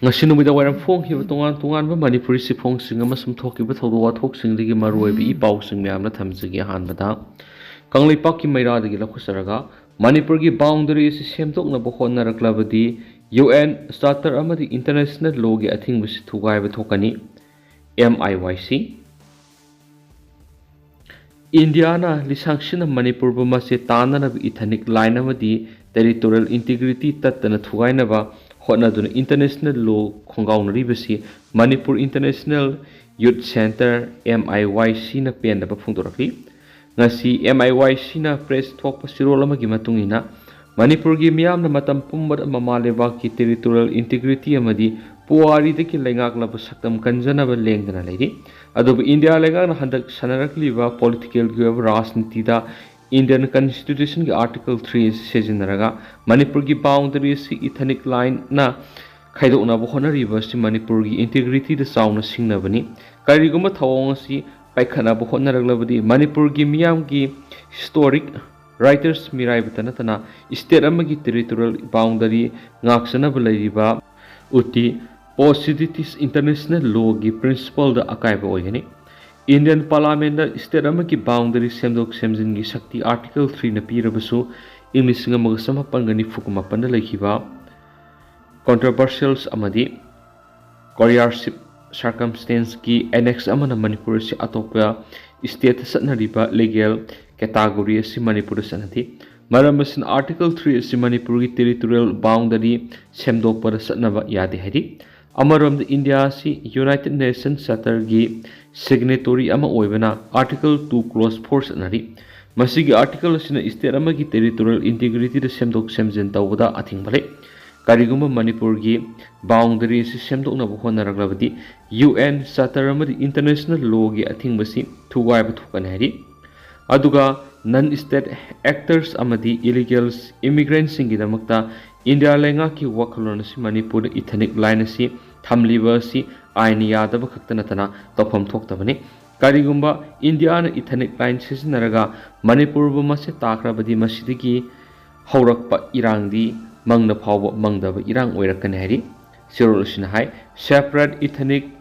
ngasi numida wairam phong hi tongan tongan ba manipuri si phong sing ama sum thoki ba thodo wa thok sing digi maroi bi pau sing me amna thamjigi han bada kanglei pak ki maira digi la khusaraga manipur gi boundary si semtok na bo khonna raklabadi UN starter amadi international law gi athing bi thugai ba thokani MIYC Indiana lisangshina manipur ba ma se tana na ethnic line amadi territorial integrity tatana thugai na ba hotna dun international law khongaung ribasi Manipur International Youth Center MIYC na pen da phungdorakli ngasi MIYC na press talk pasirol amagi matungina Manipur gi miyam na matam pumbat mamaleba ki territorial integrity amadi puari de ki lengak la saktam kanjana ba lengdana leiri adob India lenga na handak sanarakli ba political gi rajniti da Indian Constitution ki Article 3 sejinaraga Manipur ki boundary si ethnic line na khaido na bo honari ba si Manipur ki integrity da sauna singna bani kariguma thawong si paikhana bo honaraglabadi Manipur ki miyam ki historic writers mirai batana tana state amagi territorial boundary ngaksana ba leiriba uti positivities international law ki principle da akai ba oyani Indian Parliament da state amagi boundary semdok semjin gi shakti Article 3 na pirabasu English nga magasama pangani fukuma panda laikhiba controversials amadi courtship circumstance ki annex amana Manipur si atopya state satnariba legal category si Manipur sanati maramas Article 3 si Manipur ki territorial boundary semdok para satnaba yade hari amarom the India si United Nations Charter gi signatory ama oibana Article 2 clause 4 sanari masigi article sina state ama gi territorial integrity da semdok semjen tawda athingbale kariguma Manipur gi boundary si semdok na bo honaraglabadi UN Charter ama international law gi athingbasi thugai ba thukan hari aduga non state actors amadi illegals immigrants singi damakta India lenga ki wakhalon si Manipur ethnic line si thamliba si aini yadaba khaktana tana tofam thoktabani karigumba India na ethnic line sisinaraga Manipur ba mase takrabadi masidigi haurakpa irangdi mangna phawba mangdaba irang oirakani hari sirol sina hai separate ethnic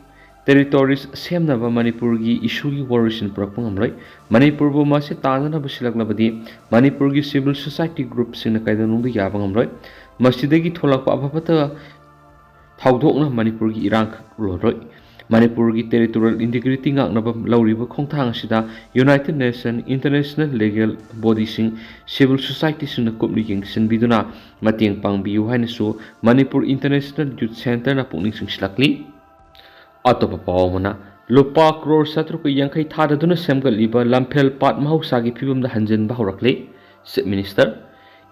territories semnaba Manipur gi issue gi worrishin prakpangamlai Manipur ba mase tanana basilaklabadi Manipur gi civil society group sina kaidanungdu yabangamlai masidagi tholakpa abapata thawdokna Manipur gi irang loroi Manipur gi territorial integrity ngaknaba lawriba khongthang sida United Nations international legal body sing civil society sina kupli yengsin biduna mateng pangbiu haina su Manipur International Youth Center na pungning singslakli atopa pawmana lupa crore satruka yangkai thadaduna semgaliba lamphel pat mahausagi phibamda hanjenba haurakle Chief Minister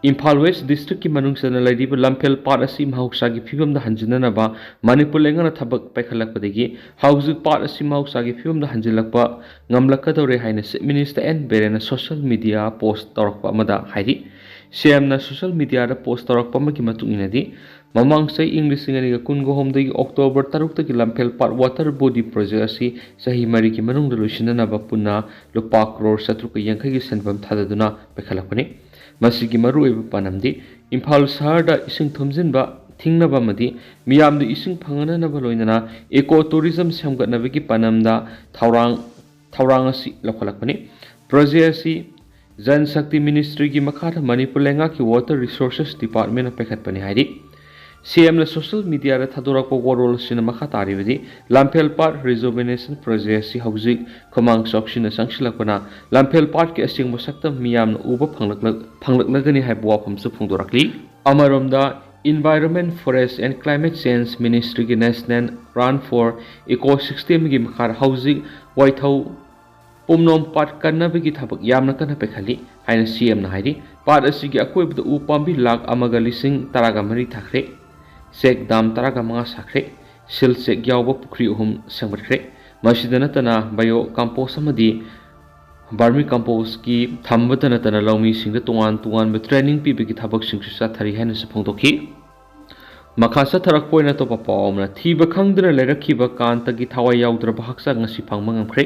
Imphal West District ki manungsana laidiba lamphel pat asi mahausagi phibamda hanjinanaba Manipur lengana thabak paikhalakpadagi housing pat asi mahausagi phibamda hanjilakpa ngamlakadore haina Chief Minister N Berena social media post torakpa amada hairi CM na social media da post torakpa magi matunginadi mamang say English ngani kungo homdagi October 3 ta ki lamphel pat water body project asi sahi mari ki manungda lusinanaba punna lupa crore satruka yangkai gi senbam thadaduna paikhalakpani masigi maru eba panamdi Imphal shahar da ising thomjinba thingnaba madi miyamdu ising phangana na baloinana eco tourism samgatnabe ki panamda thaurang asi lakhalakpani project asi Jan Shakti Ministry ki makhata Manipur lenga ki water resources department na pekhatpani hairi CM na social media ra thadorakpa warol sina makhatari bidi lamphel part rejuvenation project si hauzik khomang soksina sangsilakpana lamphel part ki asing mosakta miyam na uba phanglaklagani hai buapam su phungdorakli amaromda Environment, Forest and Climate Change Ministry ki National Run for Ecosystem ki makhar hauzik waithau pumnom part kanna bigi thabak yamna kana pekhali haina CM na hairi part asigi akoibda u pambi lakh amaga lising taraga mari thakre sek dam taraga manga sakre sil sek yawba pukri uhum sangbatkre masidana tana bio compost amadi barmi compost ki thambadana tana lawmi singda tungan training pi bigi thabak singsu sa thari haina saphongdokhi makhasa tharak poina to papawmna thiba khangdra lerakhiba kanta gi thawai yawdra bahaksa ngasi phangmangamkhre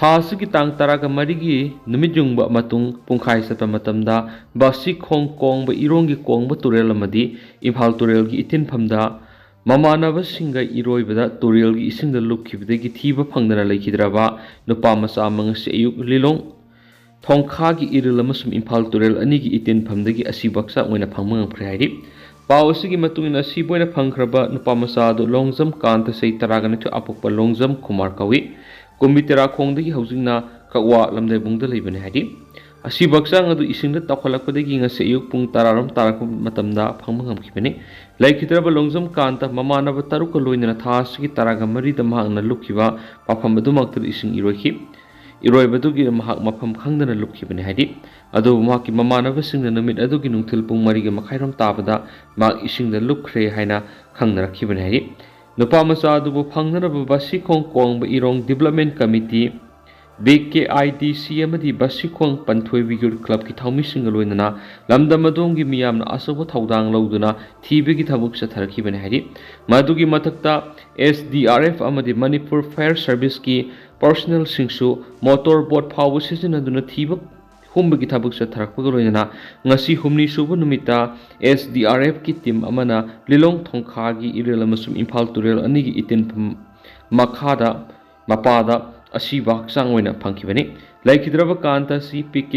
ꯊꯥꯁꯤꯒꯤ ꯇꯥꯡ 13ꯒꯤ ꯅꯨꯃꯤꯠ ꯌꯨꯡꯕ ꯃꯇꯨꯡ ꯄꯨꯡꯈꯥꯏ ꯆꯠꯄ ꯃꯇꯝꯗ ꯕꯥꯁꯤ ꯈꯣꯡ ꯀꯣꯡꯕ ꯏꯔꯣꯡꯒꯤ ꯀꯣꯡꯕ ꯇꯨꯔꯦꯜ ꯑꯃꯗꯤ ꯏꯝꯐꯥꯜ ꯇꯨꯔꯦꯜꯒꯤ ꯏꯇꯤꯟꯐꯝꯗ ꯃꯃꯥꯟꯅꯕꯁꯤꯡꯒ ꯏꯔꯣꯏꯕꯗ ꯇꯨꯔꯦꯜꯒꯤ ꯏꯁꯤꯡꯗ ꯂꯨꯞꯈꯤꯕꯗꯒꯤ ꯊꯤꯕ ꯐꯪꯗꯅ ꯂꯩꯈꯤꯗ꯭ꯔꯕ ꯅꯨꯄꯥ ꯃꯆꯥ ꯑꯃ ꯉꯁꯤ ꯑꯌꯨꯛ ꯂꯤꯂꯣꯡ ꯊꯣꯡꯈꯥꯒꯤ ꯏꯔꯤꯜ ꯑꯃꯁꯨꯡ ꯏꯝꯐꯥꯜ ꯇꯨꯔꯦꯜ ꯑꯅꯤꯒꯤ ꯏꯇꯤꯟꯐꯝꯗꯒꯤ ꯑꯁꯤꯕ ꯍꯛꯆꯥꯡ ꯑꯣꯏꯅ ꯐꯪꯕ ꯉꯝꯈ꯭ꯔꯦ ꯍꯥꯏꯔꯤ ꯄꯥꯎ ꯑꯁꯤꯒꯤ ꯃꯇꯨꯡ ꯏꯟꯅ ꯑꯁꯤꯕ ꯑꯣꯏꯅ ꯐꯪꯈ꯭ꯔꯕ ꯅꯨꯄꯥ ꯃꯆꯥ ꯑꯗꯨ ꯂꯣꯡꯖꯝ ꯀꯥꯟꯇ ꯆꯍꯤ 12 ꯑꯄꯣꯛꯄ ꯂꯣꯡꯖꯝ ꯀꯨꯃꯥꯔ ꯀꯧꯏ ꯀꯨꯝꯕꯤ ꯇꯦꯔꯥꯈꯣꯡꯗꯒꯤ ꯍꯧꯖꯤꯛꯅ ꯀꯛꯋꯥ ꯂꯝꯗꯥꯏꯕꯨꯡꯗ ꯂꯩꯕꯅꯤ ꯍꯥꯏꯔꯤ ꯑꯁꯤꯕ ꯍꯛꯆꯥꯡ ꯑꯗꯨ ꯏꯁꯤꯡꯗ ꯇꯥꯎꯈꯠꯂꯛꯄꯗꯒꯤ ꯉꯁꯤ ꯑꯌꯨꯛ ꯄꯨꯡ 10 ꯇꯥꯔꯛꯄ ꯃꯇꯝꯗ ꯐꯪꯕ ꯉꯝꯈꯤꯕꯅꯤ ꯂꯩꯈꯤꯗ꯭ꯔꯕ ꯂꯣꯡꯖꯝ ꯀꯥꯟꯇ ꯃꯃꯥꯟꯅꯕ 3ꯒ ꯂꯣꯏꯅꯅ ꯊꯥ ꯑꯁꯤꯒꯤ 13ꯗ ꯃꯍꯥꯛꯅ ꯂꯨꯞꯈꯤꯕ ꯃꯐꯝ ꯑꯗꯨꯃꯛꯇꯗ ꯏꯁꯤꯡ ꯏꯔꯣꯏꯈꯤ ꯏꯔꯣꯏꯕꯗꯨꯒꯤ ꯃꯍꯥꯛ ꯃꯐꯝ ꯈꯪꯗꯅ ꯂꯨꯞꯈꯤꯕꯅꯤ ꯍꯥꯏꯔꯤ ꯑꯗꯨꯕꯨ ꯃꯍꯥꯛꯀꯤ ꯃꯃꯥꯟꯅꯕꯁꯤꯡꯅ ꯅꯨꯃꯤꯠ ꯑꯗꯨꯒꯤ ꯅꯨꯡꯊꯤꯜ ꯄꯨꯡ 4:30 ꯇꯥꯕꯗ ꯃꯍꯥꯛ ꯏꯁꯤꯡꯗ ꯂꯨꯞꯈ꯭ꯔꯦ ꯍꯥꯏꯅ ꯈꯪꯅꯔꯛꯈꯤꯕꯅꯤ ꯍꯥꯏꯔꯤ ꯅꯨꯄꯥ ꯃꯆꯥ ꯑꯗꯨꯕꯨ ꯐꯪꯅꯅꯕ ꯕꯥꯁꯤꯈꯣꯡ ꯀꯣꯡꯕ ꯏꯔꯣꯡ ꯗꯤꯕꯦꯂꯞꯃꯦꯟ ꯀꯃꯤꯇꯤ BKIDC ꯑꯃꯗꯤ ꯕꯥꯁꯤꯈꯣꯡ ꯄꯟꯊꯣꯏꯕꯤ ꯌꯨꯠ ꯀ꯭ꯂꯕꯀꯤ ꯊꯧꯃꯤꯁꯤꯡꯒ ꯂꯣꯏꯅꯅ ꯂꯝꯗꯝ ꯑꯗꯣꯝꯒꯤ ꯃꯤꯌꯥꯝꯅ ꯑꯆꯧꯕ ꯊꯧꯗꯥꯡ ꯂꯧꯗꯨꯅ ꯊꯤꯕꯒꯤ ꯊꯕꯛ ꯆꯠꯊꯔꯛꯈꯤꯕꯅꯤ ꯍꯥꯏꯔꯤ ꯃꯗꯨꯒꯤ ꯃꯊꯛꯇ SDRF ꯑꯃꯗꯤ ꯃꯅꯤꯄꯨꯔ ꯐꯥꯌꯔ ꯁꯔꯚꯤꯁꯀꯤ ꯄꯔꯁꯣꯅꯦꯜꯁꯤꯡꯁꯨ ꯃꯣꯇꯣꯔ ꯕꯣꯠ ꯐꯥꯎꯕ ꯁꯤꯖꯤꯟꯅꯗꯨꯅ ꯊꯤꯕ ꯍꯨꯝꯕꯒꯤ ꯊꯕꯛ ꯆꯠꯊꯔꯛꯄꯒ ꯂꯣꯏꯅꯅ ꯉꯁꯤ ꯍꯨꯝꯅꯤ ꯁꯨꯕ ꯅꯨꯃꯤꯠꯇ SDRFꯀꯤ ꯇꯤꯝ ꯑꯃꯅ ꯂꯤꯂꯣꯡ ꯊꯣꯡꯈꯥꯒꯤ ꯏꯔꯤꯜ ꯑꯃꯁꯨꯡ ꯏꯝꯐꯥꯜ ꯇꯨꯔꯦꯜ ꯑꯅꯤꯒꯤ ꯏꯇꯤꯟꯐꯝ ꯃꯄꯥꯗ ꯑꯁꯤꯕ ꯍꯛꯆꯥꯡ ꯑꯣꯏꯅ ꯐꯪꯈꯤꯕꯅꯤ ꯂꯩꯈꯤꯗ꯭ꯔꯕ ꯀꯥꯟꯇ ꯑꯁꯤ PK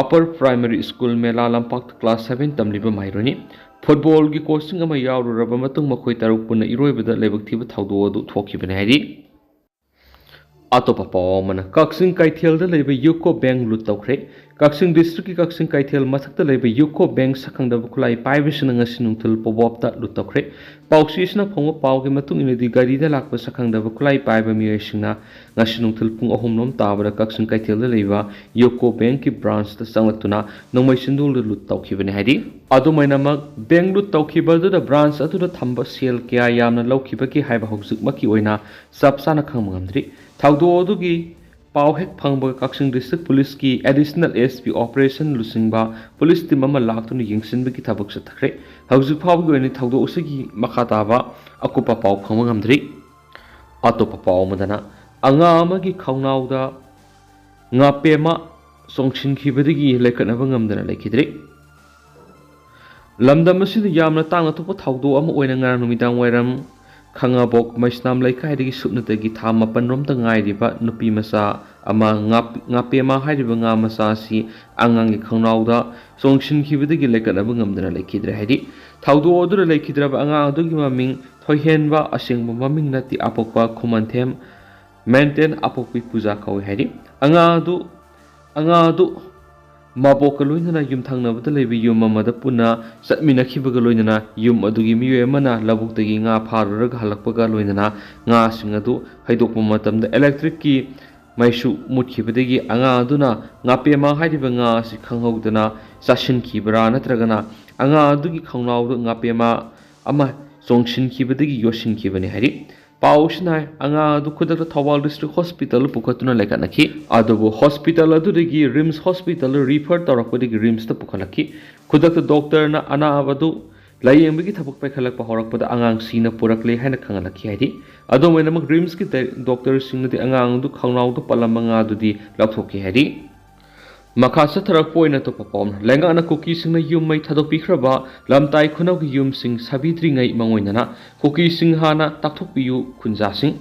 ꯑꯄꯔ ꯄ꯭ꯔꯥꯏꯃꯥꯔꯤ ꯁ꯭ꯀꯨꯜ ꯃꯦꯂꯥ ꯂꯝꯄꯥꯛꯇ ꯀ꯭ꯂꯥꯁ 7 ꯇꯝꯂꯤꯕ ꯃꯍꯩꯔꯣꯏꯅꯤ ꯐꯨꯠꯕꯣꯜꯒꯤ ꯀꯣꯆꯤꯡ ꯑꯃ ꯌꯥꯎꯔꯨꯔꯕ ꯃꯇꯨꯡ ꯃꯈꯣꯏ 3 ꯄꯨꯟꯅ ꯏꯔꯣꯏꯕꯗ ꯂꯥꯏꯕꯛ ꯊꯤꯕ ꯊꯧꯗꯣꯛ ꯑꯗꯨ ꯊꯣꯛꯈꯤꯕꯅꯤ ꯍꯥꯏꯔꯤ ꯑꯇꯣꯞꯄ ꯄꯥꯎ ꯑꯃꯅ ꯀꯛꯆꯤꯡ ꯀꯩꯊꯦꯜꯗ ꯂꯩꯕ ꯌꯨꯀꯣ ꯕꯦꯡ ꯂꯨꯠ ꯇꯧꯈ꯭ꯔꯦ ꯀꯛꯆꯤꯡ ꯗꯤꯁꯇ꯭ꯔꯤꯛꯀꯤ ꯀꯛꯆꯤꯡ ꯀꯩꯊꯦꯜ ꯃꯊꯛꯇ ꯂꯩꯕ ꯌꯨꯀꯣ ꯕꯦꯡ ꯁꯛꯈꯪꯗꯕ ꯈꯨꯠꯂꯥꯏ ꯄꯥꯏꯕꯁꯤꯅ ꯉꯁꯤ ꯅꯨꯡꯊꯤꯜ ꯄꯣꯕꯣꯞꯇ ꯂꯨꯠ ꯇꯧꯈ꯭ꯔꯦ ꯄꯥꯎꯆꯦ ꯑꯁꯤꯅ ꯐꯪꯕ ꯄꯥꯎꯒꯤ ꯃꯇꯨꯡ ꯏꯟꯅꯗꯤ ꯒꯥꯔꯤꯗ ꯂꯥꯛꯄ ꯁꯛꯈꯪꯗꯕ ꯈꯨꯠꯂꯥꯏ ꯄꯥꯏꯕ ꯃꯤꯑꯣꯏꯁꯤꯡꯅ ꯉꯁꯤ ꯅꯨꯡꯊꯤꯜ ꯄꯨꯡ 3 ꯇꯥꯕꯗ ꯀꯛꯆꯤꯡ ꯀꯩꯊꯦꯜꯗ ꯂꯩꯕ ꯌꯨꯀꯣ ꯕꯦꯡꯀꯤ ꯕ꯭ꯔꯥꯟꯆꯇ ꯆꯪꯂꯛꯇꯨꯅ ꯅꯣꯡꯃꯩ ꯆꯤꯟꯗꯣꯜꯗ ꯂꯨꯠ ꯇꯧꯈꯤꯕꯅꯤ ꯍꯥꯏꯔꯤ ꯑꯗꯨꯃꯥꯏꯅꯃꯛ ꯕꯦꯡ ꯂꯨꯠ ꯇꯧꯈꯤꯕꯗꯨꯗ ꯕ꯭ꯔꯥꯟꯆ ꯑꯗꯨꯗ ꯊꯝꯕ ꯁꯦꯜ ꯀꯌꯥ ꯌꯥꯝꯅ ꯂꯧꯈꯤꯕꯒꯦ ꯍꯥꯏꯕ ꯍꯧꯖꯤꯛꯃꯛꯀꯤ ꯑꯣꯏꯅ ꯆꯞ ꯆꯥꯅ ꯈꯪꯕ ꯉꯝꯗ꯭ꯔꯤ ꯊꯧꯗꯣꯛ ꯑꯗꯨꯒꯤ ꯄꯥꯎ ꯍꯦꯛ ꯐꯪꯕ ꯀꯛꯆꯤꯡ ꯗꯤꯁꯇ꯭ꯔꯤꯛ ꯄꯨꯂꯤꯁꯀꯤ ꯑꯦꯗꯤꯁꯅꯦꯜ SP ꯑꯣꯄꯔꯦꯁꯟ ꯂꯨꯆꯤꯡꯕ ꯄꯨꯂꯤꯁ ꯇꯤꯝ ꯑꯃ ꯂꯥꯛꯇꯨꯅ ꯌꯦꯡꯁꯤꯟꯕꯒꯤ ꯊꯕꯛ ꯆꯠꯊꯈ꯭ꯔꯦ ꯍꯧꯖꯤꯛ ꯐꯥꯎꯕꯒꯤ ꯑꯣꯏꯅ ꯊꯧꯗꯣꯛ ꯑꯁꯤꯒꯤ ꯃꯈꯥ ꯇꯥꯕ ꯑꯀꯨꯞꯄ ꯄꯥꯎ ꯐꯪꯕ ꯉꯝꯗ꯭ꯔꯤ ꯑꯇꯣꯞꯄ ꯄꯥꯎ ꯑꯃꯗꯅ ꯑꯉꯥꯡ ꯑꯃꯒꯤ ꯈꯧꯅꯥꯎꯗ ꯉꯥꯄꯦꯝꯃ ꯆꯣꯡꯁꯤꯟꯈꯤꯕꯗꯒꯤ ꯂꯩꯈꯠꯅꯕ ꯉꯝꯗꯅ ꯂꯩꯈꯤꯗ꯭ꯔꯤ ꯂꯝꯗꯝ ꯑꯁꯤꯗ ꯌꯥꯝꯅ ꯇꯥꯡꯅ ꯊꯣꯛꯄ ꯊꯧꯗꯣꯛ ꯑꯃ ꯑꯣꯏꯅ ꯉꯔꯥꯡ ꯅꯨꯃꯤꯗꯥꯡ ꯋꯥꯏꯔꯝ ꯈꯪꯉꯕꯣꯛ ꯃꯩꯁꯅꯥꯝ ꯂꯩꯀꯥꯏꯗꯒꯤ ꯁꯨꯞꯅꯇꯒꯤ ꯊꯥ 9 ꯔꯣꯝꯗ ꯉꯥꯏꯔꯤꯕ ꯅꯨꯄꯤ ꯃꯆꯥ ꯑꯃ ꯉꯥꯄꯦꯝꯃ ꯍꯥꯏꯔꯤꯕ ꯉꯥ ꯃꯆꯥ ꯑꯁꯤ ꯑꯉꯥꯡꯒꯤ ꯈꯧꯅꯥꯎꯗ ꯆꯣꯡꯁꯤꯟꯈꯤꯕꯗꯒꯤ ꯂꯩꯈꯠꯅꯕ ꯉꯝꯗꯅ ꯂꯩꯈꯤꯗ꯭ꯔꯦ ꯍꯥꯏꯗꯤ ꯊꯧꯗꯣꯛ ꯑꯗꯨꯗ ꯂꯩꯈꯤꯗ꯭ꯔꯕ ꯑꯉꯥꯡ ꯑꯗꯨꯒꯤ ꯃꯃꯤꯡ ꯊꯣꯏꯍꯦꯟꯕ ꯑꯁꯦꯡꯕ ꯃꯃꯤꯡ ꯅꯠꯇꯦ ꯑꯄꯣꯛꯄ ꯈꯨꯃꯟꯊꯦꯝ ꯃꯦꯟꯇꯦꯟ ꯑꯄꯣꯛꯄꯤ ꯄꯨꯖꯥ ꯀꯧꯏ ꯍꯥꯏꯔꯤ ꯑꯉꯥꯡ ꯑꯗꯨ ꯃꯕꯣꯛꯀ ꯂꯣꯏꯅꯅ ꯌꯨꯝꯊꯪꯅꯕꯗ ꯂꯩꯕ ꯌꯨꯝ ꯑꯃꯗ ꯄꯨꯟꯅ ꯆꯠꯃꯤꯟꯅꯈꯤꯕꯒ ꯂꯣꯏꯅꯅ ꯌꯨꯝ ꯑꯗꯨꯒꯤ ꯃꯤꯑꯣꯏ ꯑꯃꯅ ꯂꯧꯕꯨꯛꯇꯒꯤ ꯉꯥ ꯐꯥꯔꯨꯔꯒ ꯍꯜꯂꯛꯄꯒ ꯂꯣꯏꯅꯅ ꯉꯥꯁꯤꯡ ꯑꯗꯨ ꯍꯩꯗꯣꯛꯄ ꯃꯇꯝꯗ ꯏꯂꯦꯛꯇ꯭ꯔꯤꯛꯀꯤ ꯃꯩꯁꯨ ꯃꯨꯠꯈꯤꯕꯗꯒꯤ ꯑꯉꯥꯡ ꯑꯗꯨꯅ ꯉꯥꯄꯦꯝꯃ ꯍꯥꯏꯔꯤꯕ ꯉꯥ ꯑꯁꯤ ꯈꯪꯍꯧꯗꯅ ꯆꯥꯁꯤꯟꯈꯤꯕ꯭ꯔꯥ ꯅꯠꯇ꯭ꯔꯒꯅ ꯑꯉꯥꯡ ꯑꯗꯨꯒꯤ ꯈꯧꯅꯥꯎꯗ ꯉꯥꯄꯦꯝꯃ ꯑꯃ ꯆꯣꯡꯁꯤꯟꯈꯤꯕꯗꯒꯤ ꯌꯣꯠꯁꯤꯟꯈꯤꯕꯅꯤ ꯍꯥꯏꯔꯤ ꯄꯥꯎ ꯑꯁꯤꯅ ꯑꯉꯥꯡ ꯑꯗꯨ ꯈꯨꯗꯛꯇ ꯊꯧꯕꯥꯜ ꯗꯤꯁꯇ꯭ꯔꯤꯛ ꯍꯣꯁꯄꯤꯇꯥꯜꯗ ꯄꯨꯈꯠꯇꯨꯅ ꯂꯩꯈꯠꯅꯈꯤ ꯑꯗꯨꯕꯨ ꯍꯣꯁꯄꯤꯇꯥꯜ ꯑꯗꯨꯗꯒꯤ ꯔꯤꯝꯁ ꯍꯣꯁꯄꯤꯇꯥꯜꯗ ꯔꯤꯐꯔ ꯇꯧꯔꯛꯄꯗꯒꯤ ꯔꯤꯝꯁꯇ ꯄꯨꯈꯠꯂꯛꯈꯤ ꯈꯨꯗꯛꯇ ꯗꯣꯛꯇꯔꯅ ꯑꯅꯥꯕꯗꯨ ꯂꯥꯌꯦꯡꯕꯒꯤ ꯊꯕꯛ ꯄꯥꯏꯈꯠꯂꯛꯄ ꯍꯧꯔꯛꯄꯗ ꯑꯉꯥꯡ ꯁꯤꯅ ꯄꯨꯔꯛꯂꯦ ꯍꯥꯏꯅ ꯈꯪꯍꯜꯂꯛꯈꯤ ꯍꯥꯏꯗꯤ ꯑꯗꯨꯃꯥꯏꯅꯃꯛ ꯔꯤꯝꯁꯀꯤ ꯗꯣꯛꯇꯔꯁꯤꯡꯅꯗꯤ ꯑꯉꯥꯡ ꯑꯗꯨ ꯈꯧꯅꯥꯎꯗ ꯄꯜꯂꯝꯕ ꯉꯥꯗꯨꯗꯤ ꯂꯧꯊꯣꯛꯈꯤ ꯍꯥꯏꯗꯤ ꯃꯈꯥ ꯆꯠꯊꯔꯛꯄ ꯑꯣꯏꯅ ꯑꯇꯣꯞꯄ ꯄꯥꯎꯅ ꯂꯩꯉꯥꯛꯅ ꯀꯨꯀꯤꯁꯤꯡꯅ ꯌꯨꯝ ꯃꯩ ꯊꯥꯗꯣꯛꯄꯤꯈ꯭ꯔꯕ ꯂꯝꯇꯥꯏ ꯈꯨꯅꯧꯒꯤ ꯌꯨꯝꯁꯤꯡ ꯁꯥꯕꯤꯗ꯭ꯔꯤꯉꯩ ꯃꯥꯡꯑꯣꯏꯅꯅ ꯀꯨꯀꯤꯁꯤꯡ ꯍꯥꯟꯅ ꯇꯥꯛꯊꯣꯛꯄꯤꯌꯨ ꯈꯨꯟꯖꯥꯁꯤꯡ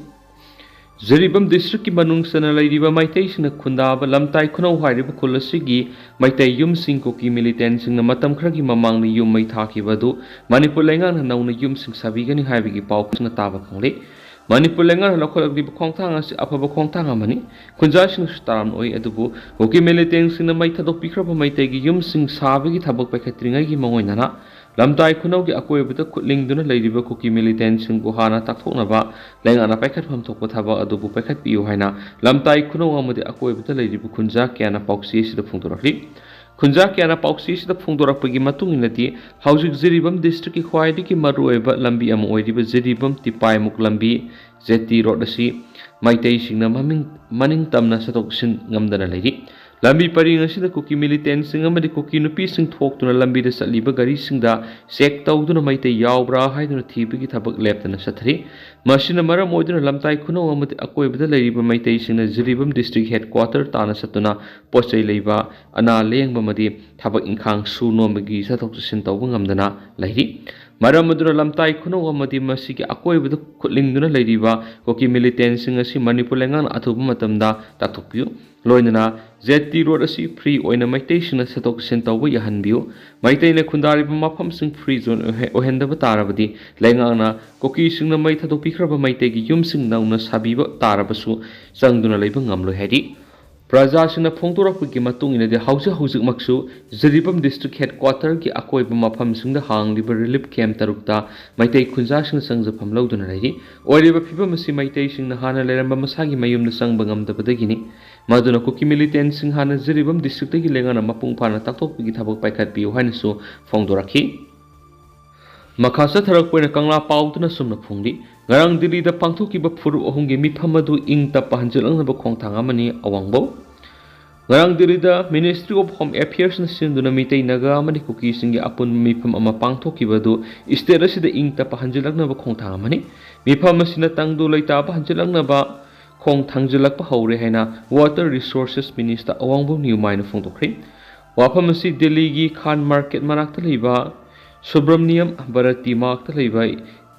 ꯖꯤꯔꯤꯕꯝ ꯗꯤꯁꯇ꯭ꯔꯤꯛꯀꯤ ꯃꯅꯨꯡ ꯆꯟꯅ ꯂꯩꯔꯤꯕ ꯃꯩꯇꯩꯁꯤꯡꯅ ꯈꯨꯟꯗꯥꯕ ꯂꯝꯇꯥꯏ ꯈꯨꯅꯧ ꯍꯥꯏꯔꯤꯕ ꯈꯨꯜ ꯑꯁꯤꯒꯤ ꯃꯩꯇꯩ ꯌꯨꯝꯁꯤꯡ ꯀꯨꯀꯤ ꯃꯤꯂꯤꯇꯦꯟꯁꯤꯡꯅ ꯃꯇꯝ ꯈꯔꯒꯤ ꯃꯃꯥꯡꯗ ꯌꯨꯝ ꯃꯩ ꯊꯥꯈꯤꯕ ꯑꯗꯨ ꯃꯅꯤꯄꯨꯔ ꯂꯩꯉꯥꯛꯅ ꯅꯧꯅ ꯌꯨꯝꯁꯤꯡ ꯁꯥꯕꯤꯒꯅꯤ ꯍꯥꯏꯕꯒꯤ ꯄꯥꯎꯁꯤꯡꯅ ꯇꯥꯕ ꯐꯪꯂꯤ ꯃꯅꯤꯄꯨꯔ ꯂꯩꯉꯥꯛꯅ ꯂꯧꯈꯠꯂꯛꯂꯤꯕ ꯈꯣꯡꯊꯥꯡ ꯑꯁꯤ ꯑꯐꯕ ꯈꯣꯡꯊꯥꯡ ꯑꯃꯅꯤ ꯈꯨꯟꯖꯥꯁꯤꯡꯅꯁꯨ ꯇꯔꯥꯝꯅ ꯑꯣꯏ ꯑꯗꯨꯕꯨ ꯀꯨꯀꯤ ꯃꯤꯂꯤꯇꯦꯟꯁꯤꯡꯅ ꯃꯩ ꯊꯥꯗꯣꯛꯄꯤꯈ꯭ꯔꯕ ꯃꯩꯇꯩꯒꯤ ꯌꯨꯝꯁꯤꯡ ꯁꯥꯕꯒꯤ ꯊꯕꯛ ꯄꯥꯏꯈꯠꯇ꯭ꯔꯤꯉꯩꯒꯤ ꯃꯥꯡꯑꯣꯏꯅꯅ ꯂꯝꯇꯥꯏ ꯈꯨꯅꯧꯒꯤ ꯑꯀꯣꯏꯕꯗ ꯈꯨꯠꯂꯤꯡꯗꯨꯅ ꯂꯩꯔꯤꯕ ꯀꯨꯀꯤ ꯃꯤꯂꯤꯇꯦꯟꯁꯤꯡꯕꯨ ꯍꯥꯟꯅ ꯇꯥꯛꯊꯣꯛꯅꯕ ꯂꯩꯉꯥꯛꯅ ꯄꯥꯏꯈꯠꯐꯝ ꯊꯣꯛꯄ ꯊꯕꯛ ꯑꯗꯨꯕꯨ ꯄꯥꯏꯈꯠꯄꯤꯌꯨ ꯍꯥꯏꯅ ꯂꯝꯇꯥꯏ ꯈꯨꯅꯧ ꯑꯃꯗꯤ ꯑꯀꯣꯏꯕꯗ ꯂꯩꯔꯤꯕ ꯈꯨꯟꯖꯥ ꯀꯌꯥꯅ ꯄꯥꯎꯆꯦ ꯑꯁꯤꯗ ꯐꯣꯡꯗꯣꯔꯛꯂꯤ ꯈꯨꯟꯖꯥ ꯀꯌꯥꯅ ꯄꯥꯎꯆꯦ ꯑꯁꯤꯗ ꯐꯣꯡꯗꯣꯔꯛꯄꯒꯤ ꯃꯇꯨꯡ ꯏꯟꯅꯗꯤ ꯍꯧꯖꯤꯛ ꯖꯤꯔꯤꯕꯝ ꯗꯤꯁꯇ꯭ꯔꯤꯛꯀꯤ ꯈ꯭ꯋꯥꯏꯗꯒꯤ ꯃꯔꯨꯑꯣꯏꯕ ꯂꯝꯕꯤ ꯑꯃ ꯑꯣꯏꯔꯤꯕ ꯖꯤꯔꯤꯕꯝ ꯇꯤꯄꯥꯏꯃꯨꯛ ꯂꯝꯕꯤ ꯖꯦꯇꯤ ꯔꯣꯗ ꯑꯁꯤ ꯃꯩꯇꯩꯁꯤꯡꯅ ꯃꯅꯤꯡ ꯇꯝꯅ ꯆꯠꯊꯣꯛ ꯆꯠꯁꯤꯟ ꯉꯝꯗꯅ ꯂꯩꯔꯤ ꯂꯝꯕꯤ ꯄꯔꯤꯡ ꯑꯁꯤꯗ ꯀꯨꯀꯤ ꯃꯤꯂꯤꯇꯦꯟꯁꯤꯡ ꯑꯃꯗꯤ ꯀꯨꯀꯤ ꯅꯨꯄꯤꯁꯤꯡ ꯊꯣꯛꯇꯨꯅ ꯂꯝꯕꯤꯗ ꯆꯠꯂꯤꯕ ꯒꯥꯔꯤꯁꯤꯡꯗ ꯆꯦꯛ ꯇꯧꯗꯨꯅ ꯃꯩꯇꯩ ꯌꯥꯎꯕ꯭ꯔꯥ ꯍꯥꯏꯗꯨꯅ ꯊꯤꯕꯒꯤ ꯊꯕꯛ ꯂꯦꯞꯇꯅ ꯆꯠꯊꯔꯤ ꯃꯁꯤꯅ ꯃꯔꯝ ꯑꯣꯏꯗꯨꯅ ꯂꯝꯇꯥꯏ ꯈꯨꯅꯧ ꯑꯃꯗꯤ ꯑꯀꯣꯏꯕꯗ ꯂꯩꯔꯤꯕ ꯃꯩꯇꯩꯁꯤꯡꯅ ꯖꯤꯔꯤꯕꯝ ꯗꯤꯁꯇ꯭ꯔꯤꯛ ꯍꯦꯗꯀ꯭ꯋꯥꯇꯔ ꯇꯥꯟꯅ ꯆꯠꯇꯨꯅ ꯄꯣꯠꯆꯩ ꯂꯩꯕ ꯑꯅꯥ ꯂꯥꯌꯦꯡꯕ ꯑꯃꯗꯤ ꯊꯕꯛ ꯏꯪꯈꯥꯡ ꯁꯨ ꯅꯣꯝꯕꯒꯤ ꯆꯠꯊꯣꯛ ꯆꯠꯁꯤꯟ ꯇꯧꯕ ꯉꯝꯗꯅ ꯂꯩꯔꯤ ꯃꯔꯝ ꯑꯗꯨꯅ ꯂꯝꯇꯥꯏ ꯈꯨꯅꯧ ꯑꯃꯗꯤ ꯃꯁꯤꯒꯤ ꯑꯀꯣꯏꯕꯗ ꯈꯨꯠꯂꯤꯡꯗꯨꯅ ꯂꯩꯔꯤꯕ ꯀꯨꯀꯤ ꯃꯤꯂꯤꯇꯦꯟꯁꯤꯡ ꯑꯁꯤ ꯃꯅꯤꯄꯨꯔ ꯂꯩꯉꯥꯛꯅ ꯑꯊꯨꯕ ꯃꯇꯝꯗ ꯇꯥꯛꯊꯣꯛꯄꯤꯌꯨ ꯂꯣꯏꯅꯅ ꯖꯦꯠꯇꯤ ꯔꯣꯗ ꯑꯁꯤ ꯐ꯭ꯔꯤ ꯑꯣꯏꯅ ꯃꯩꯇꯩꯁꯤꯡꯅ ꯆꯠꯊꯣꯛ ꯆꯠꯁꯤꯟ ꯇꯧꯕ ꯌꯥꯍꯟꯕꯤꯌꯨ ꯃꯩꯇꯩꯅ ꯈꯨꯟꯗꯥꯔꯤꯕ ꯃꯐꯝꯁꯤꯡ ꯐ꯭ꯔꯤ ꯖꯣꯟ ꯑꯣꯏꯍꯟꯗꯕ ꯇꯥꯔꯕꯗꯤ ꯂꯩꯉꯥꯛꯅ ꯀꯨꯀꯤꯁꯤꯡꯅ ꯃꯩ ꯊꯥꯗꯣꯛꯄꯤꯈ꯭ꯔꯕ ꯃꯩꯇꯩꯒꯤ ꯌꯨꯝꯁꯤꯡ ꯅꯧꯅ ꯁꯥꯕꯤꯕ ꯇꯥꯔꯕꯁꯨ ꯆꯪꯗꯨꯅ ꯂꯩꯕ ꯉꯝꯂꯣꯏ ꯍꯥꯏꯔꯤ ꯄ꯭ꯔꯖꯥꯁꯤꯡꯅ ꯐꯣꯡꯗꯣꯔꯛꯄꯒꯤ ꯃꯇꯨꯡ ꯏꯟꯅꯗꯤ ꯍꯧꯖꯤꯛꯃꯛꯁꯨ ꯖꯤꯔꯤꯕꯝ ꯗꯤꯁꯇ꯭ꯔꯤꯛ ꯍꯦꯗꯀ꯭ꯋꯥꯇꯔꯒꯤ ꯑꯀꯣꯏꯕ ꯃꯐꯝꯁꯤꯡꯗ ꯍꯥꯡꯂꯤꯕ ꯔꯤꯂꯤꯐ ꯀꯦꯝꯞ 6ꯇ ꯃꯩꯇꯩ ꯈꯨꯟꯖꯥꯁꯤꯡꯅ ꯆꯪꯖꯐꯝ ꯂꯧꯗꯨꯅ ꯂꯩꯔꯤ ꯑꯣꯏꯔꯤꯕ ꯐꯤꯚꯝ ꯑꯁꯤ ꯃꯩꯇꯩꯁꯤꯡꯅ ꯍꯥꯟꯅ ꯂꯩꯔꯝꯕ ꯃꯁꯥꯒꯤ ꯃꯌꯨꯝꯗ ꯆꯪꯕ ꯉꯝꯗꯕꯗꯒꯤꯅꯤ ꯃꯗꯨꯅ ꯀꯨꯀꯤ ꯃꯤꯂꯤꯇꯦꯟꯁꯤꯡ ꯍꯥꯟꯅ ꯖꯤꯔꯤꯕꯝ ꯗꯤꯁꯇ꯭ꯔꯤꯛꯇꯒꯤ ꯂꯩꯉꯥꯛꯅ ꯃꯄꯨꯡ ꯐꯥꯅ ꯇꯥꯛꯊꯣꯛꯄꯒꯤ ꯊꯕꯛ ꯄꯥꯏꯈꯠꯄꯤꯌꯨ ꯍꯥꯏꯅꯁꯨ ꯐꯣꯡꯗꯣꯔꯛꯈꯤ ꯃꯈꯥ ꯆꯠꯊꯔꯛꯄ ꯑꯣꯏꯅ ꯀꯪꯂꯥ ꯄꯥꯎꯗꯨꯅ ꯁꯨꯝꯅ ꯐꯣꯡꯂꯤ ꯉꯔꯥꯡ ꯗꯤꯜꯂꯤꯗ ꯄꯥꯡꯊꯣꯛꯈꯤꯕ ꯐꯨꯔꯨꯞ ꯑꯍꯨꯝꯒꯤ ꯃꯤꯐꯝ ꯑꯗꯨ ꯏꯪ ꯇꯞꯄ ꯍꯟꯖꯤꯜꯂꯛꯅꯕ ꯈꯣꯡꯊꯥꯡ ꯑꯃꯅꯤ ꯑꯋꯥꯡꯕꯧ ꯉꯔꯥꯡ ꯗꯤꯜꯂꯤꯗ ꯃꯤꯅꯤꯁꯇ꯭ꯔꯤ ꯑꯣꯐ ꯍꯣꯝ ꯑꯦꯐꯤꯌꯔꯁꯅ ꯁꯤꯟꯗꯨꯅ ꯃꯤꯇꯩ ꯅꯥꯒꯥ ꯑꯃꯗꯤ ꯀꯨꯀꯤꯁꯤꯡꯒꯤ ꯑꯄꯨꯟꯕ ꯃꯤꯐꯝ ꯑꯃ ꯄꯥꯡꯊꯣꯛꯈꯤꯕ ꯑꯗꯨ ꯁ꯭ꯇꯦꯠ ꯑꯁꯤꯗ ꯏꯪ ꯇꯞꯄ ꯍꯟꯖꯤꯜꯂꯛꯅꯕ ꯈꯣꯡꯊꯥꯡ ꯑꯃꯅꯤ ꯃꯤꯐꯝ ꯑꯁꯤꯅ ꯇꯪꯗꯨ ꯂꯩꯇꯥꯕ ꯍꯟꯖꯤꯜꯂꯛꯅꯕ ꯈꯣꯡ ꯊꯥꯡꯖꯤꯜꯂꯛꯄ ꯍꯧꯔꯦ ꯍꯥꯏꯅ ꯋꯥꯇꯔ ꯔꯤꯁꯣꯔꯁꯦꯁ ꯃꯤꯅꯤꯁꯇꯔ ꯑꯋꯥꯡꯕꯧ ꯅꯤꯎꯃꯥꯏꯅ ꯐꯣꯡꯗꯣꯛꯈ꯭ꯔꯦ ꯋꯥꯐꯝ ꯑꯁꯤ ꯗꯤꯜꯂꯤꯒꯤ ꯈꯥꯟ ꯃꯥꯔꯀꯦꯠ ꯃꯅꯥꯛꯇ ꯂꯩꯕ ꯁꯨꯕ꯭ꯔꯃꯅꯤꯌꯝ ꯚꯥꯔꯇꯤ ꯃꯅꯥꯛꯇ ꯂꯩꯕ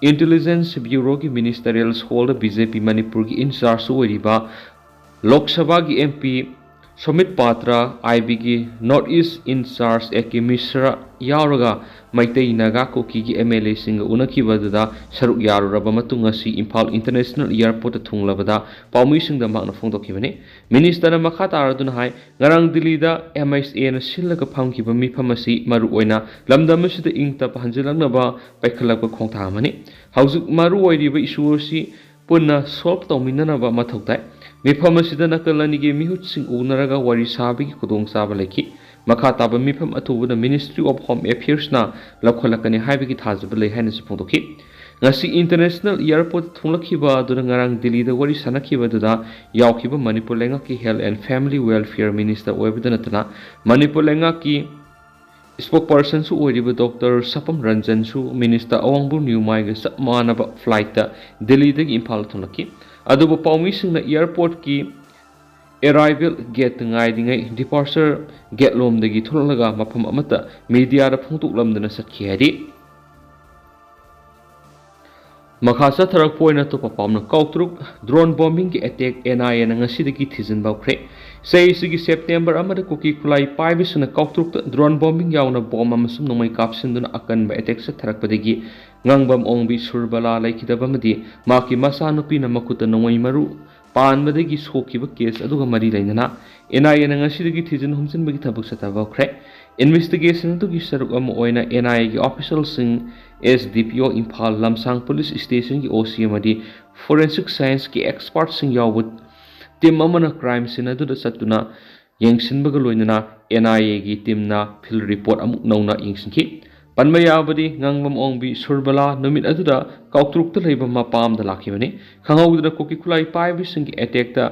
ꯏꯟꯇꯦꯂꯤꯖꯦꯟꯁ ꯕ꯭ꯌꯨꯔꯣꯒꯤ ꯃꯤꯅꯤꯁꯇꯔꯤꯌꯦꯜ ꯍꯣꯜꯗ ꯕꯤꯖꯦꯄꯤ ꯃꯅꯤꯄꯨꯔꯒꯤ ꯏꯟꯆꯥꯔꯖ ꯑꯣꯏꯔꯤꯕ ꯂꯣꯛ ꯁꯚꯥꯒꯤ MP ꯁꯣꯃꯤꯠ ꯄꯥꯇ꯭ꯔ IBꯒꯤ ꯅꯣꯔꯠ ꯏꯁ ꯏꯟꯆꯥꯔꯖ A.K. ꯃꯤꯁ꯭ꯔꯥ ꯌꯥꯎꯔꯒ ꯃꯩꯇꯩ ꯅꯥꯒꯥ ꯀꯨꯀꯤꯒꯤ MLAꯁꯤꯡꯒ ꯎꯅꯈꯤꯕꯗꯨꯗ ꯁꯔꯨꯛ ꯌꯥꯔꯨꯔꯕ ꯃꯇꯨꯡ ꯉꯁꯤ ꯏꯝꯐꯥꯜ ꯏꯟꯇꯔꯅꯦꯁꯅꯦꯜ ꯏꯌꯥꯔꯄꯣꯔꯠꯇ ꯊꯨꯡꯂꯕꯗ ꯄꯥꯎꯃꯤꯁꯤꯡꯗ ꯃꯍꯥꯛꯅ ꯐꯣꯡꯗꯣꯛꯈꯤꯕꯅꯤ ꯃꯤꯅꯤꯁꯇꯔꯅ ꯃꯈꯥ ꯇꯥꯔꯗꯨꯅ ꯍꯥꯏ ꯉꯔꯥꯡ ꯗꯤꯜꯂꯤꯗ MHAꯅ ꯁꯤꯜꯂꯒ ꯐꯝꯈꯤꯕ ꯃꯤꯐꯝ ꯑꯁꯤ ꯃꯔꯨꯑꯣꯏꯅ ꯂꯝꯗꯝ ꯑꯁꯤꯗ ꯏꯪ ꯇꯞꯄ ꯍꯟꯖꯤꯜꯂꯛꯅꯕ ꯄꯥꯏꯈꯠꯂꯛꯄ ꯈꯣꯡꯊꯥꯡ ꯑꯃꯅꯤ ꯍꯧꯖꯤꯛ ꯃꯔꯨ ꯑꯣꯏꯔꯤꯕ ꯏꯁꯨ ꯑꯁꯤ ꯄꯨꯟꯅ ꯁꯣꯜꯕ ꯇꯧꯃꯤꯟꯅꯅꯕ ꯃꯊꯧ ꯇꯥꯏ ꯃꯤꯐꯝ ꯑꯁꯤꯗ ꯅꯥꯀꯜ ꯑꯅꯤꯒꯤ ꯃꯤꯍꯨꯠꯁꯤꯡ ꯎꯅꯔꯒ ꯋꯥꯔꯤ ꯁꯥꯕꯒꯤ ꯈꯨꯗꯣꯡꯆꯥꯕ ꯂꯩꯈꯤ ꯃꯈꯥ ꯇꯥꯕ ꯃꯤꯐꯝ ꯑꯊꯨꯕꯗ ꯃꯤꯅꯤꯁꯇ꯭ꯔꯤ ꯑꯣꯐ ꯍꯣꯝ ꯑꯦꯐꯤꯌꯔꯁꯅ ꯂꯧꯈꯠꯂꯛꯀꯅꯤ ꯍꯥꯏꯕꯒꯤ ꯊꯥꯖꯕ ꯂꯩ ꯍꯥꯏꯅꯁꯨ ꯐꯣꯡꯗꯣꯛꯈꯤ ꯉꯁꯤ ꯏꯟꯇꯔꯅꯦꯁꯅꯦल ꯏꯌꯥꯔꯄꯣꯔꯠꯇ ꯊꯨꯡꯂꯛꯈꯤꯕ ꯑꯗꯨꯅ ꯉꯔꯥꯡ ꯗꯤꯜꯂꯤꯗ ꯋꯥꯔꯤ ꯁꯥꯟꯅꯈꯤꯕꯗꯨꯗ ꯌꯥꯎꯈꯤꯕ ꯃꯅꯤꯄꯨꯔ ꯂꯩꯉꯥꯛꯀꯤ ꯍꯦꯜꯊ ꯑꯦꯟड ꯐꯦꯃꯤꯂꯤ ꯋꯦꯜꯐꯤꯌꯔ ꯃꯤꯅꯤꯁꯇꯔ ꯑꯣꯏꯕꯇ ꯅꯠꯇꯅ ꯃꯅꯤꯄꯨꯔ ꯂꯩꯉꯥꯛꯀꯤ ꯁ꯭ꯄꯣꯛꯄꯔꯁꯟꯁꯨ ꯑꯣꯏꯔꯤꯕ ꯗꯣꯛꯇꯔ ꯁꯄꯝ ꯔꯟꯖꯟꯁꯨ ꯃꯤꯅꯤꯁꯇꯔ ꯑꯋꯥꯡꯕꯧ ꯅꯤꯎꯃꯥꯏꯒ ꯆꯞ ꯃꯥꯟꯅꯕ ꯐ꯭ꯂꯥꯏꯠꯇ ꯗꯤꯜꯂꯤꯗꯒꯤ ꯏꯝꯐꯥꯜꯗ ꯊꯨꯡꯂꯛꯈꯤ ꯑꯗꯨꯕꯨ ꯄꯥꯎꯃꯤꯁꯤꯡꯅ ꯏꯌꯥꯔꯄꯣꯔꯠꯀꯤ ꯑꯦꯔꯥꯏꯚꯦꯜ ꯒꯦꯠꯇ ꯉꯥꯏꯔꯤꯉꯩ ꯗꯤꯄꯥꯔꯆꯔ ꯒꯦꯠ ꯂꯣꯝꯗꯒꯤ ꯊꯣꯛꯂꯛꯂꯒ ꯃꯐꯝ ꯑꯃꯠꯇ ꯃꯤꯗꯤꯌꯥꯗ ꯐꯣꯡꯗꯣꯛꯂꯝꯗꯅ ꯆꯠꯈꯤ ꯍꯥꯏꯔꯤ ꯃꯈꯥ ꯆꯠꯊꯔꯛꯄ ꯑꯣꯏꯅ ꯑꯇꯣꯞꯄ ꯄꯥꯎꯅ ꯀꯥꯎꯇ꯭ꯔꯨꯛ ꯗ꯭ꯔꯣꯟ ꯕꯣꯝꯕꯤꯡꯒꯤ ꯑꯦꯇꯦꯛ NIAꯅ ꯉꯁꯤꯗꯒꯤ ꯊꯤꯖꯤꯟꯕ ꯍꯧꯈ꯭रे ꯆꯍꯤꯁꯤꯒꯤ ꯁꯦꯞꯇꯦꯝꯕꯔ ꯑꯃꯗ ꯀꯨꯀꯤ ꯈꯨꯠꯂꯥꯏ ꯄꯥꯏꯕꯁꯤꯡꯅ ꯀꯥꯎꯇ꯭ꯔꯨꯛꯇ ꯗ꯭ꯔꯣꯟ ꯕꯣꯝꯕꯤꯡ ꯌꯥꯎꯅ ꯕꯣꯝ ꯑꯃꯁꯨꯡ ꯅꯣꯡꯃꯩ ꯀꯥꯞꯁꯤꯟꯗꯨꯅ ꯑꯀꯟꯕ ꯑꯦꯇꯦꯛ ꯆꯠꯊꯔꯛꯄꯗꯒꯤ ꯉꯥꯡꯕꯝ ꯑꯣꯡꯕꯤ ꯁꯨꯔꯕꯂꯥ ꯂꯩꯈꯤꯗꯕ ꯑꯃꯗꯤ ꯃꯍꯥꯛꯀꯤ ꯃꯆꯥꯅꯨꯄꯤꯅ ꯃꯈꯨꯠꯇ ꯅꯣꯡꯃꯩ ꯃꯔꯨ ꯄꯥꯟꯕꯗꯒꯤ ꯁꯣꯛꯈꯤꯕ ꯀꯦꯁ ꯑꯗꯨꯒ ꯃꯔꯤ ꯂꯩꯅꯅ NIAꯅ ꯉꯁꯤꯗꯒꯤ ꯊꯤꯖꯤꯟ ꯍꯨꯝꯖꯤꯟꯕꯒꯤ ꯊꯕꯛ ꯆꯠꯊꯕ ꯍꯧꯈ꯭रे ꯏꯟꯚꯦꯁꯇꯤꯒꯦꯁꯟ ꯑꯗꯨꯒꯤ ꯁꯔꯨꯛ ꯑꯃ ꯑꯣꯏꯅ NIAꯒꯤ ꯑꯣꯐꯤꯁꯤꯌꯦꯜꯁꯤꯡ SDPO ꯏꯝꯐꯥꯜ ꯂꯝꯁꯥꯡ ꯄꯨꯂꯤꯁ ꯁ꯭ꯇꯦꯁꯟꯒꯤ OC ꯑꯃꯗꯤ ꯐꯣꯔꯦꯟꯁꯤꯛ ꯁꯥꯏꯟꯁꯀꯤ ꯑꯦꯛꯁꯄꯥꯔꯠꯁꯤꯡ ꯌꯥꯎꯕ ꯇꯤꯝ ꯑꯃꯅ ꯀ꯭ꯔꯥꯏꯝ ꯁꯤꯟ ꯑꯗꯨꯗ ꯆꯠꯇꯨꯅ ꯌꯦꯡꯁꯤꯟꯕꯒ ꯂꯣꯏꯅꯅ NIAꯒꯤ ꯇꯤꯝꯅ ꯐꯤꯜ ꯔꯤꯄꯣꯔꯠ ꯑꯃꯨꯛ ꯅꯧꯅ ꯌꯦꯡꯁꯤꯟꯈꯤ ꯄꯟꯕ ꯌꯥꯕꯗꯤ ꯉꯥꯡꯕꯝ ꯑꯣꯡꯕꯤ ꯁꯨꯔꯕꯂꯥ ꯅꯨꯃꯤꯠ ꯑꯗꯨꯗ ꯀꯥꯎꯇ꯭ꯔꯨꯛꯇ ꯂꯩꯕ ꯃꯄꯥꯝꯗ ꯂꯥꯛꯈꯤꯕꯅꯤ ꯈꯪꯍꯧꯗꯅ ꯀꯨꯀꯤ ꯈꯨꯠꯂꯥꯏ ꯄꯥꯏꯕꯁꯤꯡꯒꯤ ꯑꯦꯇꯦꯛꯇ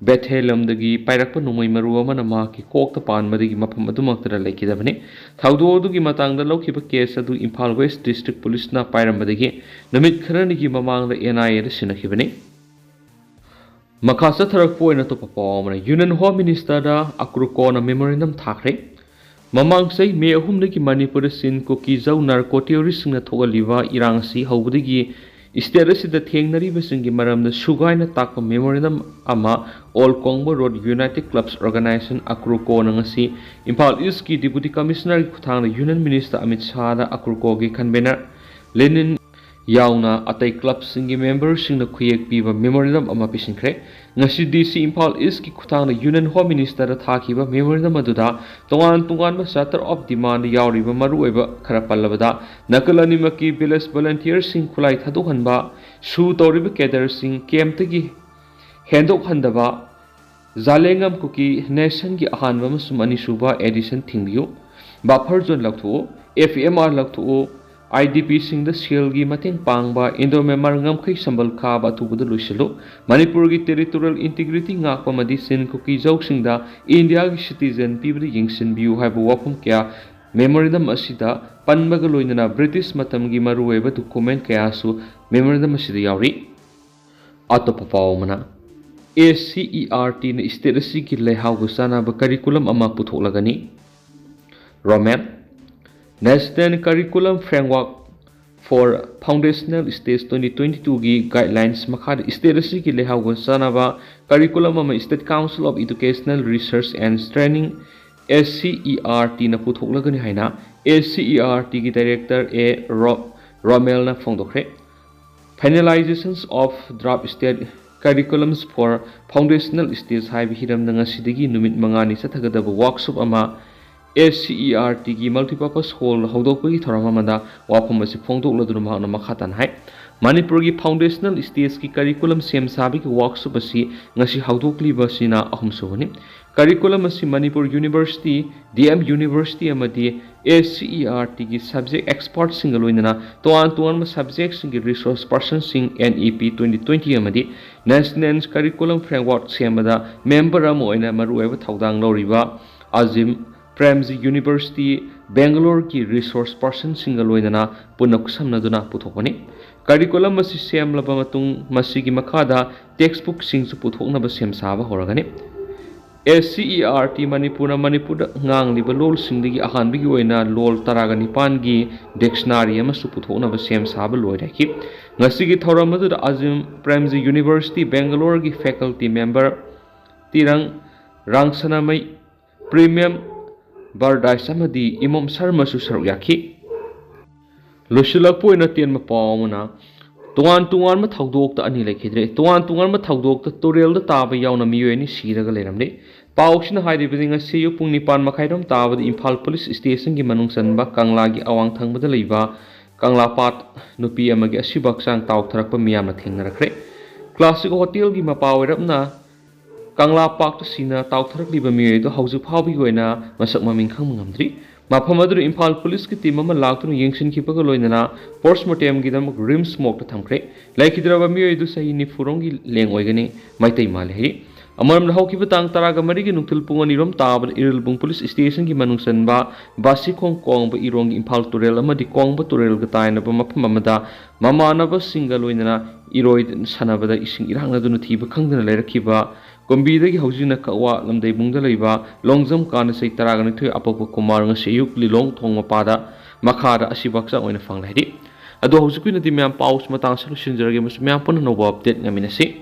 ꯕꯦꯊꯦꯂꯝꯗꯒꯤ ꯄꯥꯏꯔꯛꯄ ꯅꯣꯡꯃꯩ ꯃꯔꯨ ꯑꯃꯅ ꯃꯍꯥꯛꯀꯤ ꯀꯣꯛꯇ ꯄꯥꯟꯕꯗꯒꯤ ꯃꯐꯝ ꯑꯗꯨꯃꯛꯇꯗ ꯂꯩꯈꯤꯗꯕꯅꯤ ꯊꯧꯗꯣꯛ ꯑꯗꯨꯒꯤ ꯃꯇꯥꯡꯗ ꯂꯧꯈꯤꯕ ꯀꯦꯁ ꯑꯗꯨ ꯏꯝꯐꯥꯜ ꯋꯦꯁꯠ ꯗꯤꯁꯇ꯭ꯔꯤꯛ ꯄꯨꯂꯤꯁꯅ ꯄꯥꯏꯔꯝꯕꯗꯒꯤ ꯅꯨꯃꯤꯠ ꯈꯔꯅꯤꯒꯤ ꯃꯃꯥꯡꯗ NIAꯗ ꯁꯤꯟꯅꯈꯤꯕꯅꯤ ꯃꯈꯥ ꯆꯠꯊꯔꯛꯄ ꯑꯣꯏꯅ ꯑꯇꯣꯞꯄ ꯄꯥꯎ ꯑꯃꯅ ꯌꯨꯅꯤꯌꯟ ꯍꯣꯝ ꯃꯤꯅꯤꯁꯇꯔꯗ ꯑꯀ꯭ꯔꯨꯀꯣꯅ ꯃꯦꯃꯣꯔꯦꯟꯗꯝ ꯊꯥꯈ꯭ꯔꯦ ꯃꯃꯥꯡ ꯆꯍꯤ ꯃꯦ 3ꯗꯒꯤ ꯃꯅꯤꯄꯨꯔꯗ ꯆꯤꯟ ꯀꯨꯀꯤ ꯖꯧ ꯅꯥꯔꯀꯣ ꯇꯦꯔꯣꯔꯤꯁꯁꯤꯡꯅ ꯊꯣꯛꯍꯜꯂꯤꯕ ꯏꯔꯥꯡ ꯑꯁꯤ ꯍꯧꯕꯗꯒꯤ ꯁ꯭ꯇꯦꯠ ꯑꯁꯤꯗ ꯊꯦꯡꯅꯔꯤꯕꯁꯤꯡꯒꯤ ꯃꯔꯝꯗ ꯁꯨꯒꯥꯏꯅ ꯇꯥꯛꯄ ꯃꯦꯃꯣꯔꯦꯟꯗꯝ ꯑꯃ ꯑꯣꯜ ꯀꯣꯡꯕ ꯔꯣꯗ ꯌꯨꯅꯥꯏꯇꯦꯗ ꯀ꯭ꯂꯕꯁ ꯑꯣꯔꯒꯅꯥꯏꯖꯦꯁꯟ ꯑꯀ꯭ꯔꯨꯀꯣꯅ ꯉꯁꯤ ꯏꯝꯐꯥꯜ ꯏꯁꯀꯤ ꯗꯤꯄꯨꯇꯤ ꯀꯃꯤꯁꯅꯔꯒꯤ ꯈꯨꯠꯊꯥꯡꯗ ꯌꯨꯅꯤꯌꯟ ꯃꯤꯅꯤꯁꯇꯔ ꯑꯃꯤꯠ ꯁꯥꯍꯗ ꯑꯀ꯭ꯔꯨꯀꯣꯒꯤ ꯀꯟꯚꯦꯅꯔ ꯂꯦꯅꯤꯟ ꯌꯥꯎꯅ ꯑꯇꯩ ꯀ꯭ꯂꯕꯁꯤꯡꯒꯤ ꯃꯦꯝꯕꯔꯁꯤꯡꯅ ꯈꯨꯌꯦꯛ ꯄꯤꯕ ꯃꯦꯃꯣꯔꯦꯟꯗꯝ ꯑꯃ ꯄꯤꯁꯤꯟꯈ꯭ꯔꯦ ꯉꯁꯤ DC ꯏꯝꯐꯥꯜ ꯏꯁꯀꯤ ꯈꯨꯠꯊꯥꯡꯗ ꯌꯨꯅꯤꯌꯟ ꯍꯣꯝ ꯃꯤꯅꯤꯁꯇꯔꯗ ꯊꯥꯈꯤꯕ ꯃꯦꯃꯣꯔꯦꯟꯗꯝ ꯑꯗꯨꯗ ꯇꯣꯉꯥꯟꯕ ꯆꯥꯔꯇꯔ ꯑꯣꯐ ꯗꯤꯃꯥꯟꯗ ꯌꯥꯎꯔꯤꯕ ꯃꯔꯨꯑꯣꯏꯕ ꯈꯔ ꯄꯜꯂꯕꯗ ꯅꯥꯀꯜ ꯑꯅꯤꯃꯛꯀꯤ ꯚꯤꯂꯦꯖ ꯚꯣꯂꯟꯇꯤꯌꯔꯁꯤꯡ ꯈꯨꯠꯂꯥꯏ ꯊꯥꯗꯣꯛꯍꯟꯕ ꯁꯨ ꯇꯧꯔꯤꯕ ꯀꯦꯗꯔꯁꯤꯡ ꯀꯦꯝꯞꯇꯒꯤ ꯍꯦꯟꯗꯣꯛꯍꯟꯗꯕ ꯖꯥꯂꯦꯡꯉꯝ ꯀꯨꯀꯤ ꯅꯦꯁꯟꯒꯤ ꯑꯍꯥꯟꯕ ꯑꯃꯁꯨꯡ ꯑꯅꯤꯁꯨꯕ ꯑꯦꯗꯤꯁꯟ ꯊꯤꯡꯕꯤꯌꯨ ꯕꯐꯔ ꯖꯣꯟ ꯂꯧꯊꯣꯛꯎ FMR ꯂꯧꯊꯣꯛꯎ IDPꯁꯤꯡꯗ ꯁꯦꯜꯒꯤ ꯃꯇꯦꯡ ꯄꯥꯡꯕ ꯏꯟꯗꯣ ꯃꯦꯟꯃꯥꯔ ꯉꯝꯈꯩ ꯁꯝꯕꯜ ꯈꯥꯕ ꯑꯊꯨꯕꯗ ꯂꯣꯏꯁꯤꯜꯂꯨ ꯃꯅꯤꯄꯨꯔꯒꯤ ꯇꯦꯔꯤꯇꯣꯔꯤꯌꯦꯜ ꯏꯟꯇꯤꯒ꯭ꯔꯤꯇꯤ ꯉꯥꯛꯄ ꯑꯃꯗꯤ ꯆꯤꯟ ꯀꯨꯀꯤ ꯖꯧꯁꯤꯡꯗ ꯏꯟꯗꯤꯌꯥꯒꯤ ꯁꯤꯇꯤꯖꯦꯟ ꯄꯤꯕꯗ ꯌꯦꯡꯁꯤꯟꯕꯤꯌꯨ ꯍꯥꯏꯕ ꯋꯥꯐꯝ ꯀꯌꯥ Memorandum asida panbaga loinana British matamgi maruweba document kayasu memorandum asida yauri. Atopa paumana ACERT na state asigi lehau gusanaba curriculum ama putholagani. Roman National Curriculum Framework for Foundational Stage 2022 gi guidelines makhad state asigi lehau gusanaba curriculum ama State Council of Educational Research and Training ACERT na putholagani haina ACERT gi director A Romel na phongdokre. Finalizations of draft state curriculums for foundational stage haibi hiram na ngasidagi numit mangani sathagadaba workshop ama ACERT gi multipurpose hall hodokpagi thorama manda wafam asi phongdokladuna mahna makhatan hai Manipur gi foundational stage ki curriculum sem sabi ki workshop asi ngasi hodokliba sina ahumsubani curriculum asi Manipur University DM University amadi ACERT gi subject experts singa loinana toan ma subjects singi resource persons sing NEP 2020 amadi National Curriculum Framework semada member am oina marueba thaudang loriba Azim Premji University Bangalore ki resource person singa loinana punak samnaduna puthokani curriculum asi semlaba matung masigi makada textbook singsu puthokna ba sem saba horagani ACERT Manipur ngang liba lol singdagi ahanbigi oina lol taragani pangi dictionary amasu puthokna ba sem saba loiraki ngasigi thoramadu Azim Premji University Bangalore gi faculty member tirang rangsanamai premium Bardais amadi Imam Sarma su saruyaki Lushilak po ina tiyan mapawamuna tungan ma thawdok ta ani lekhidre tungan ma thawdok ta tutorial da taba yauna miyoy ni siraga leramde pawksina hairibadi ngasi yu pung 9 makhairam taba Imphal police station gi manung sanba Kangla gi awang thangbada leiba Kangla pat nupi amagi asibak sang taw tharakpa miyamna thengnarakre classic hotel gi mapawirapna Kangla Park to Sina, Tautharak Liba Miri, the House of Hobby Goina, Masak Maming Kamamdri, Mapamadu Imphal Police Kitima Lakun Yangshin Kipagaloina, Postmortem Gidam Grim Smoke to Tamcre, like Hidrava Miri to say ni Furongi Langwagani, Maite Malhi. Among the Hokivatang Taraga Marigan Nukil Pungonirum Tab, Irlbung Police Station Gimanung Ba, Basi Kong Kong, Irong Impal Turel, Madi Kong Baturel Gatain of Mapamada, Mamanava Singaloina, Iroid Sanavada Ising Iranga Dunatiba Kangan Lerakiba. Kombidagi haujina kawa lamdai bungda leiba longjam kana sei taragani thoi apopo kumar nga seyuk lilong thong mapada makhara asibaksa oina fanglahidi ado haujukui nati myam paus matang solution jarage mas myam pon no update ngaminasi